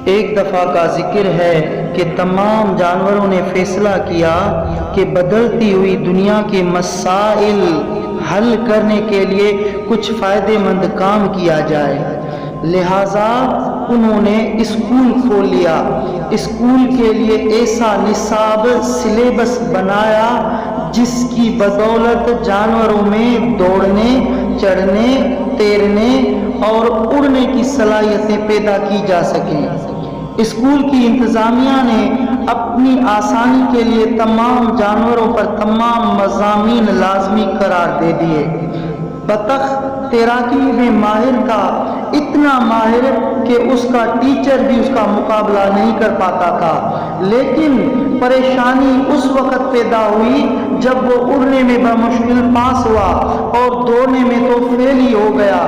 ایک دفعہ کا ذکر ہے کہ تمام جانوروں نے فیصلہ کیا کہ بدلتی ہوئی دنیا کے مسائل حل کرنے کے لیے کچھ فائدہ مند کام کیا جائے، لہٰذا انہوں نے اسکول کھول لیا۔ اسکول کے لیے ایسا نصاب سلیبس بنایا جس کی بدولت جانوروں میں دوڑنے، چڑھنے، تیرنے اور اڑنے کی صلاحیتیں پیدا کی جا سکیں۔ اسکول کی انتظامیہ نے اپنی آسانی کے لیے تمام جانوروں پر تمام مضامین لازمی قرار دے دیے۔ بطخ تیراکی میں ماہر تھا، اتنا ماہر کہ اس کا ٹیچر بھی اس کا مقابلہ نہیں کر پاتا تھا، لیکن پریشانی اس وقت پیدا ہوئی جب وہ اڑنے میں بمشکل پاس ہوا اور دوڑنے میں تو فیل ہی ہو گیا،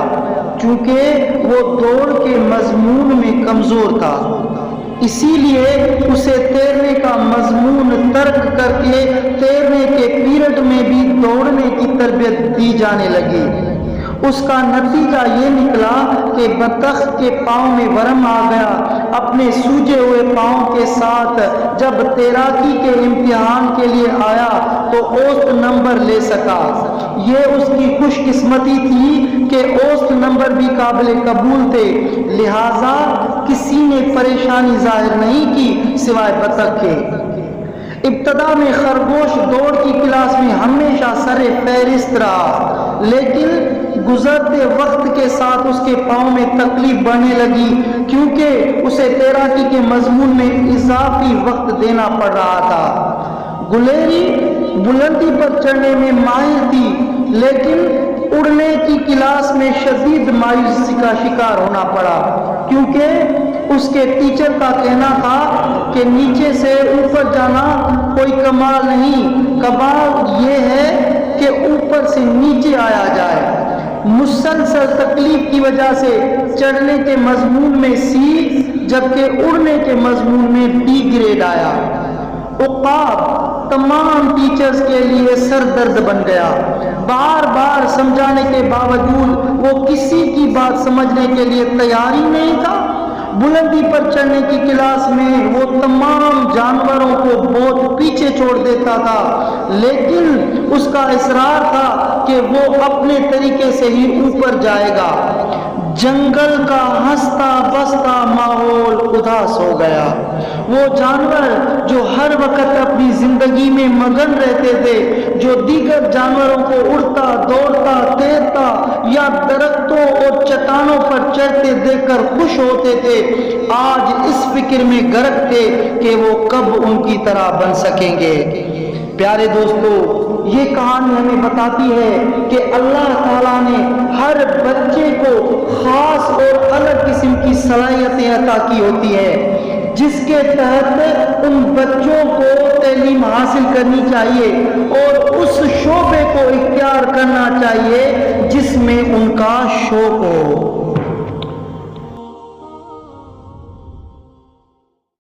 چونکہ وہ دوڑ کے مضمون میں کمزور تھا۔ اسی لیے اسے تیرنے کا مضمون ترک کر کے تیرنے کے پیریڈ میں بھی دوڑنے کی تربیت دی جانے لگی۔ اس کا نتیجہ یہ نکلا کہ بطخ کے پاؤں میں ورم آ گیا۔ اپنے سوجے ہوئے پاؤں کے ساتھ جب تیراکی کے امتحان کے لیے آیا تو اوسط نمبر لے سکا۔ یہ اس کی خوش قسمتی تھی کہ اوسط نمبر بھی قابل قبول تھے، لہٰذا کسی نے پریشانی ظاہر نہیں کی سوائے بطخ کے۔ ابتدا میں خرگوش دوڑ کی کلاس میں ہمیشہ سر فہرست رہا، لیکن گزرتے وقت کے ساتھ اس کے پاؤں میں تکلیف بڑھنے لگی کیونکہ اسے تیراکی کے مضمون میں اضافی وقت دینا پڑ رہا تھا۔ گلیری بلندی پر چڑھنے میں ماہر تھی، لیکن اڑنے کی کلاس میں شدید مایوسی کا شکار ہونا پڑا کیونکہ اس کے ٹیچر کا کہنا تھا کہ نیچے سے اوپر جانا کوئی کمال نہیں، کمال یہ ہے کہ اوپر سے نیچے آیا جائے۔ مسلسل تکلیف کی وجہ سے چڑھنے کے مضمون میں سی جبکہ اڑنے کے مضمون میں ڈی گریڈ آیا۔ عقاب تمام ٹیچرز کے لیے سر درد بن گیا۔ بار بار سمجھانے کے باوجود وہ کسی کی بات سمجھنے کے لیے تیار ہی نہیں تھا۔ بلندی پر چڑھنے کی کلاس میں وہ تمام جانوروں کو بہت پیچھے چھوڑ دیتا تھا، لیکن اس کا اصرار تھا کہ وہ اپنے طریقے سے ہی اوپر جائے گا۔ جنگل کا ہنستا بستا ماحول اداس ہو گیا۔ وہ جانور جو ہر وقت اپنی زندگی میں مگن رہتے تھے، جو دیگر جانوروں کو اڑتا، دوڑتا، تیرتا یا درختوں اور چٹانوں پر چڑھتے دیکھ کر خوش ہوتے تھے، آج اس فکر میں غرق تھے کہ وہ کب ان کی طرح بن سکیں گے۔ پیارے دوستو، یہ کہانی ہمیں بتاتی ہے کہ اللہ تعالیٰ نے ہر بچے کو خاص اور الگ قسم کی صلاحیتیں عطا کی ہوتی ہے، جس کے تحت ان بچوں کو تعلیم حاصل کرنی چاہیے اور اس شعبے کو اختیار کرنا چاہیے جس میں ان کا شوق ہو۔